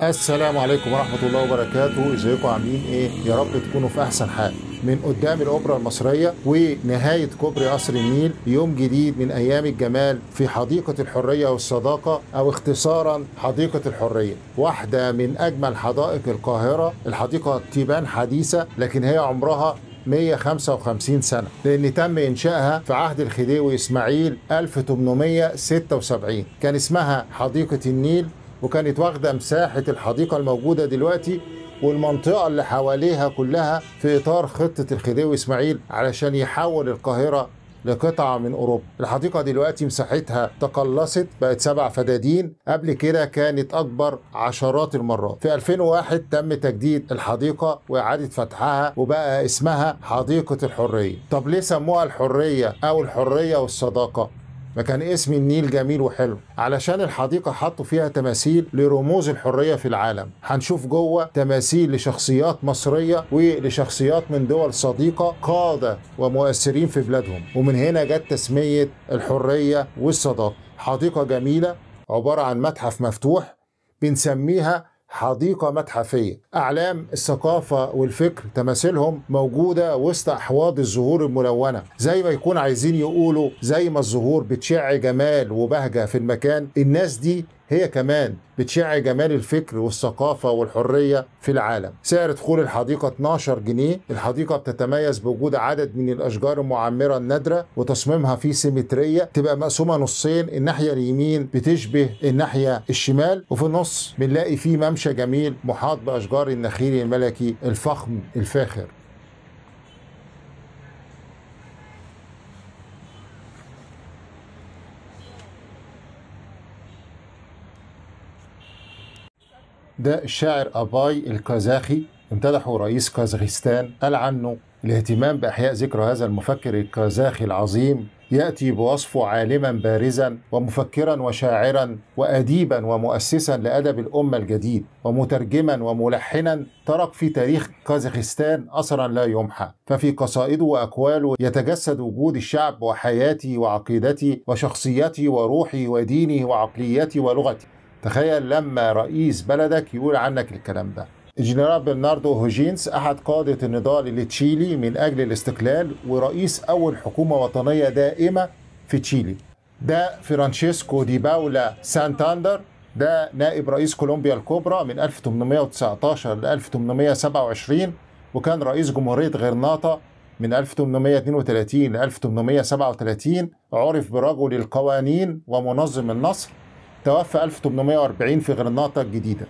السلام عليكم ورحمة الله وبركاته. ازيكم عاملين ايه؟ يا رب تكونوا في احسن حال. من قدام الأوبرا المصرية ونهاية كوبري قصر النيل، يوم جديد من أيام الجمال في حديقة الحرية والصداقة، أو اختصارا حديقة الحرية. واحدة من أجمل حدائق القاهرة. الحديقة تبان حديثة لكن هي عمرها 155 سنة، لأن تم إنشائها في عهد الخديوي إسماعيل 1876. كان اسمها حديقة النيل، وكانت واخدة مساحة الحديقة الموجودة دلوقتي والمنطقة اللي حواليها كلها في إطار خطة الخديوي إسماعيل علشان يحول القاهرة لقطعة من أوروبا. الحديقة دلوقتي مساحتها تقلصت، بقت 7 فدادين. قبل كده كانت أكبر عشرات المرات. في 2001 تم تجديد الحديقة وإعادة فتحها وبقى اسمها حديقة الحرية. طب ليه سموها الحرية أو الحرية والصداقة؟ ما كان اسم النيل جميل وحلو. علشان الحديقة حطوا فيها تماثيل لرموز الحرية في العالم. هنشوف جوه تماثيل لشخصيات مصرية ولشخصيات من دول صديقة، قادة ومؤثرين في بلادهم، ومن هنا جت تسمية الحرية والصداقة. حديقة جميلة عبارة عن متحف مفتوح، بنسميها حديقة متحفية. أعلام الثقافة والفكر تماثيلهم موجودة وسط أحواض الزهور الملونة، زي ما يكون عايزين يقولوا زي ما الزهور بتشع جمال وبهجة في المكان، الناس دي هي كمان بتشع جمال الفكر والثقافة والحرية في العالم. سعر دخول الحديقة 12 جنيه. الحديقة بتتميز بوجود عدد من الأشجار المعمرة النادرة، وتصميمها فيه سيمترية، تبقى مقسومة نصين. الناحية اليمين بتشبه الناحية الشمال، وفي النص بنلاقي فيه ممشى جميل محاط بأشجار النخيل الملكي الفخم الفاخر. ده الشاعر أباي الكازاخي، امتدحه رئيس كازاخستان. قال عنه: الاهتمام بإحياء ذكرى هذا المفكر الكازاخي العظيم يأتي بوصفه عالما بارزا ومفكرا وشاعرا وأديبا ومؤسسا لأدب الأمة الجديد، ومترجما وملحنا ترك في تاريخ كازاخستان أثرا لا يمحى. ففي قصائده وأقواله يتجسد وجود الشعب وحياته وعقيدته وشخصيته وروحه ودينه وعقليته ولغته. تخيل لما رئيس بلدك يقول عنك الكلام ده. الجنرال برناردو هوجينز أحد قادة النضال لتشيلي من أجل الاستقلال، ورئيس أول حكومة وطنية دائمة في تشيلي. ده فرانشيسكو دي باولا سانتاندر، ده نائب رئيس كولومبيا الكبرى من 1819 ل 1827، وكان رئيس جمهورية غرناطة من 1832 ل 1837. عرف برجل القوانين ومنظم النصر. توفى 1840 في غرناطة الجديدة.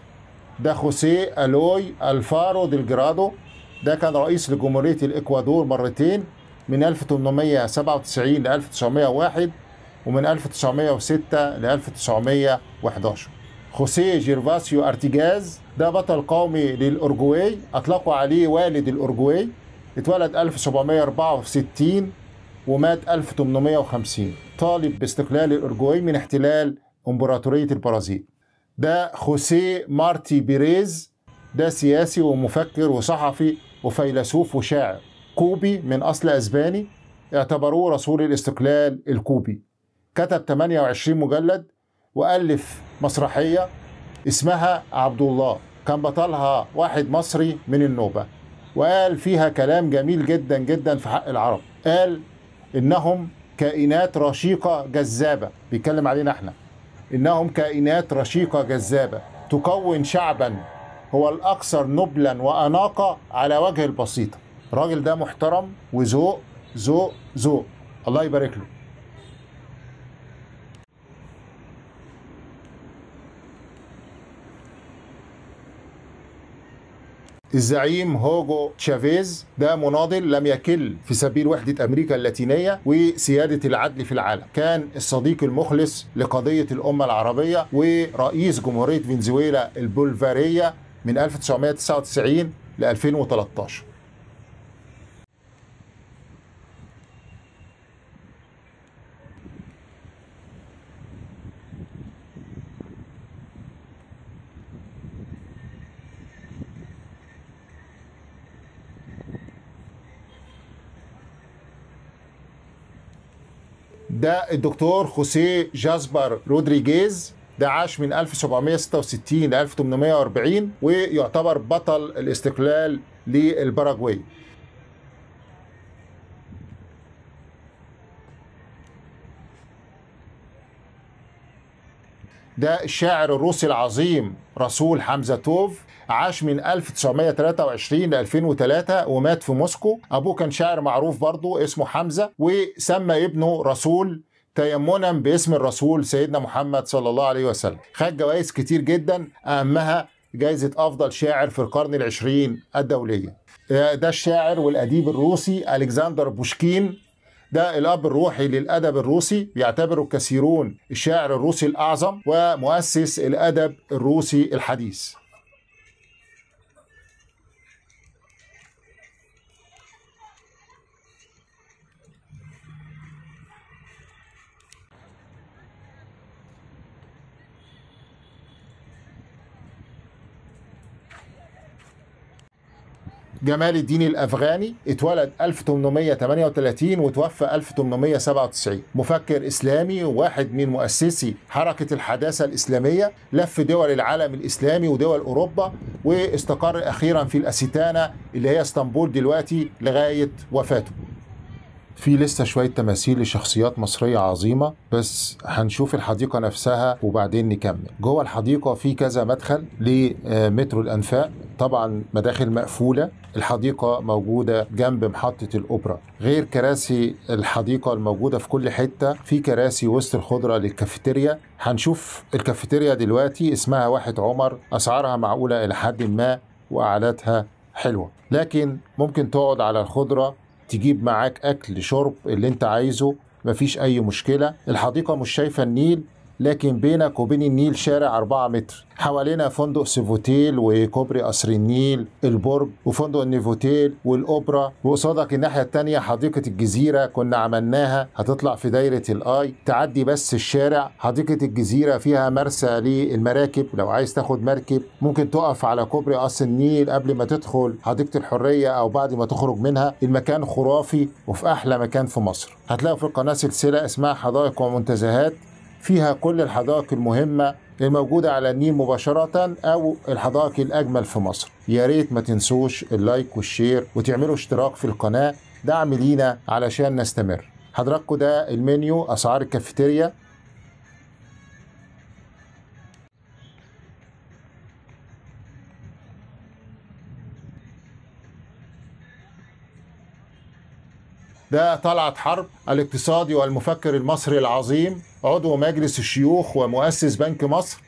ده خوسيه ألوي الفارو ديلجرادو، ده كان رئيس لجمهورية الإكوادور مرتين من 1897 ل 1901 ومن 1906 ل 1911. خوسيه جيرفاسيو أرتيجاز ده بطل قومي للأورجواي، أطلقوا عليه والد الأورجواي. اتولد 1764 ومات 1850. طالب باستقلال الأورجواي من احتلال إمبراطورية البرازيل. ده خوسيه مارتي بيريز، ده سياسي ومفكر وصحفي وفيلسوف وشاعر كوبي من أصل أسباني، اعتبروه رسول الاستقلال الكوبي. كتب 28 مجلد وألف مسرحية اسمها عبد الله، كان بطلها واحد مصري من النوبة، وقال فيها كلام جميل جدا جدا في حق العرب. قال إنهم كائنات رشيقة جذابة، بيتكلم علينا احنا، إنهم كائنات رشيقة جذابة تكون شعبا هو الأكثر نبلا وأناقة على وجه البسيطة. الراجل ده محترم وذوق ذوق ذوق، الله يبارك له. الزعيم هوجو تشافيز ده مناضل لم يكل في سبيل وحدة أمريكا اللاتينية وسيادة العدل في العالم. كان الصديق المخلص لقضية الأمة العربية، ورئيس جمهورية فنزويلا البولفارية من 1999 ل 2013. ده الدكتور خوسيه جاسبر رودريجيز، ده عاش من 1766 ل 1840 ويعتبر بطل الاستقلال للباراجواي. ده الشاعر الروسي العظيم رسول حمزاتوف، عاش من 1923 ل 2003 ومات في موسكو. أبوه كان شاعر معروف برضه اسمه حمزة، وسمى ابنه رسول تيمنا باسم الرسول سيدنا محمد صلى الله عليه وسلم. خد جوائز كتير جدا، أهمها جائزة أفضل شاعر في القرن العشرين الدولية. ده الشاعر والأديب الروسي ألكسندر بوشكين، ده الأب الروحي للأدب الروسي، بيعتبره كثيرون الشاعر الروسي الأعظم ومؤسس الأدب الروسي الحديث. جمال الدين الأفغاني اتولد 1838 وتوفى 1897، مفكر إسلامي وواحد من مؤسسي حركة الحداثة الإسلامية، لف دول العالم الإسلامي ودول أوروبا واستقر أخيرا في الأستانة اللي هي اسطنبول دلوقتي لغاية وفاته. في لسه شوية تماثيل لشخصيات مصرية عظيمة، بس هنشوف الحديقة نفسها وبعدين نكمل. جوه الحديقة في كذا مدخل لمترو الأنفاق، طبعا مداخل مقفولة. الحديقة موجودة جنب محطة الأوبرا. غير كراسي الحديقة الموجودة في كل حتة، في كراسي وسط الخضرة للكافيتيريا. هنشوف الكافيتيريا دلوقتي اسمها واحد عمر، أسعارها معقولة إلى حد ما وقعداتها حلوة، لكن ممكن تقعد على الخضرة، تجيب معاك أكل شرب اللي انت عايزه، مفيش أي مشكلة. الحديقة مش شايفة النيل، لكن بينك وبين النيل شارع 4 متر. حوالينا فندق سيفوتيل وكوبري قصر النيل، البرج وفندق النيفوتيل والأوبرا، وقصادك الناحية التانية حديقة الجزيرة كنا عملناها، هتطلع في دايرة الآي، تعدي بس الشارع. حديقة الجزيرة فيها مرسى للمراكب، لو عايز تاخد مركب ممكن تقف على كوبري قصر النيل قبل ما تدخل حديقة الحرية أو بعد ما تخرج منها. المكان خرافي وفي أحلى مكان في مصر. هتلاقوا في القناة سلسلة اسمها حدائق ومنتزهات، فيها كل الحدائق المهمة الموجودة على النيل مباشرة أو الحدائق الأجمل في مصر. يا ريت ما تنسوش اللايك والشير وتعملوا اشتراك في القناة، دعم لينا علشان نستمر. حضراتكم ده المنيو، أسعار الكافيتيريا. ده طلعت حرب، الاقتصادي والمفكر المصري العظيم، عضو مجلس الشيوخ ومؤسس بنك مصر،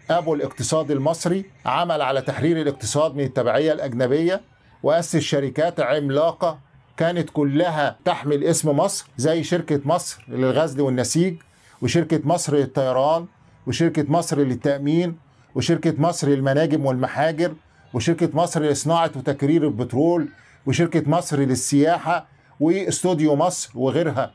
أبو الاقتصاد المصري. عمل على تحرير الاقتصاد من التبعية الأجنبية، وأسس شركات عملاقة كانت كلها تحمل اسم مصر، زي شركة مصر للغزل والنسيج، وشركة مصر للطيران، وشركة مصر للتأمين، وشركة مصر للمناجم والمحاجر، وشركة مصر لصناعة وتكرير البترول، وشركة مصر للسياحة، واستوديو مصر وغيرها.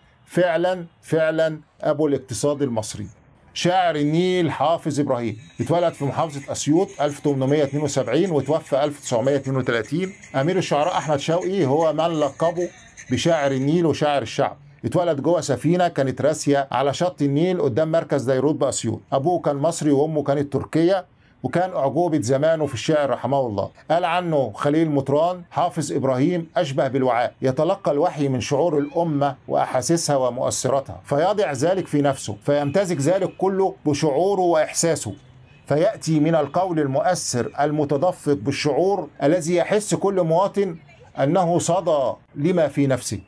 فعلا أبو الاقتصاد المصري. شاعر النيل حافظ إبراهيم، اتولد في محافظة أسيوط 1872 وتوفى 1932. أمير الشعراء أحمد شوقي هو من لقبه بشاعر النيل وشاعر الشعب. اتولد جوه سفينة كانت راسية على شط النيل قدام مركز ديروت بأسيوط. أبوه كان مصري وأمه كانت تركية، وكان أعجوبة زمانه في الشعر رحمه الله. قال عنه خليل مطران: حافظ إبراهيم أشبه بالوعاء، يتلقى الوحي من شعور الأمة وأحاسيسها ومؤثراتها، فيضع ذلك في نفسه، فيمتزج ذلك كله بشعوره وإحساسه، فيأتي من القول المؤثر المتدفق بالشعور الذي يحس كل مواطن أنه صدى لما في نفسه.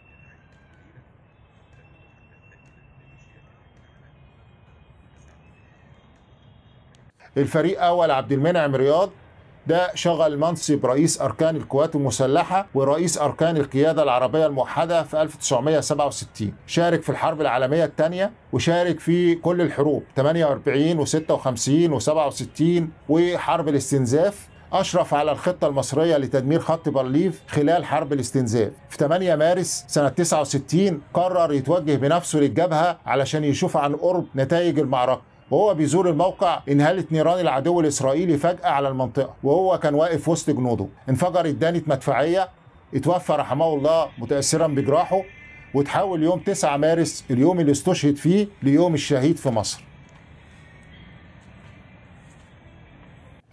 الفريق أول عبد المنعم رياض، ده شغل منصب رئيس أركان القوات المسلحة ورئيس أركان القيادة العربية الموحدة في 1967. شارك في الحرب العالمية الثانية، وشارك في كل الحروب 48 و56 و67 وحرب الاستنزاف. أشرف على الخطة المصرية لتدمير خط بارليف خلال حرب الاستنزاف. في 8 مارس سنة 69 قرر يتوجه بنفسه للجبهة علشان يشوف عن قرب نتائج المعركة، وهو بيزور الموقع انهالت نيران العدو الإسرائيلي فجأة على المنطقة، وهو كان واقف وسط جنوده. انفجرت دانة مدفعية، اتوفى رحمه الله متأثرا بجراحه، وتحول يوم 9 مارس اليوم اللي استشهد فيه ليوم الشهيد في مصر.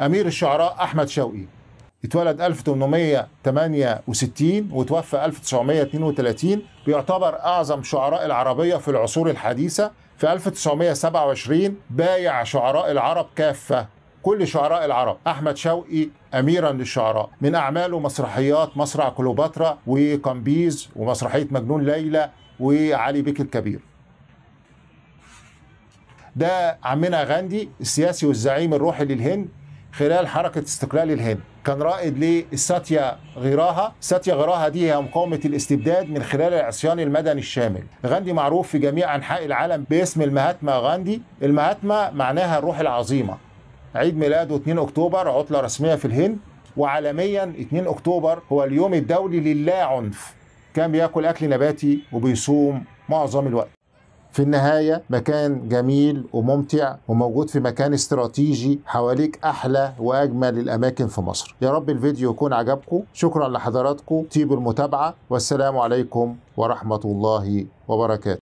أمير الشعراء أحمد شوقي اتولد 1868 وتوفى 1932، بيعتبر أعظم شعراء العربية في العصور الحديثة. في 1927 بايع شعراء العرب كافة، كل شعراء العرب، أحمد شوقي أميرا للشعراء. من أعماله مسرحيات مسرح كليوباترا وقمبيز ومسرحية مجنون ليلى وعلي بيك الكبير. ده عمنا غاندي السياسي والزعيم الروحي للهند خلال حركة استقلال الهند، كان رائد للساتيا غيراها. ساتيا غيراها دي هي مقاومة الاستبداد من خلال العصيان المدني الشامل. غاندي معروف في جميع أنحاء العالم باسم المهاتما غاندي. المهاتما معناها الروح العظيمة. عيد ميلاده 2 أكتوبر عطلة رسمية في الهند، وعالميا 2 أكتوبر هو اليوم الدولي للا عنف. كان بياكل أكل نباتي وبيصوم معظم الوقت. في النهاية مكان جميل وممتع وموجود في مكان استراتيجي، حواليك أحلى وأجمل الأماكن في مصر. يا رب الفيديو يكون عجبكم. شكرا لحضراتكم، طيب المتابعة، والسلام عليكم ورحمة الله وبركاته.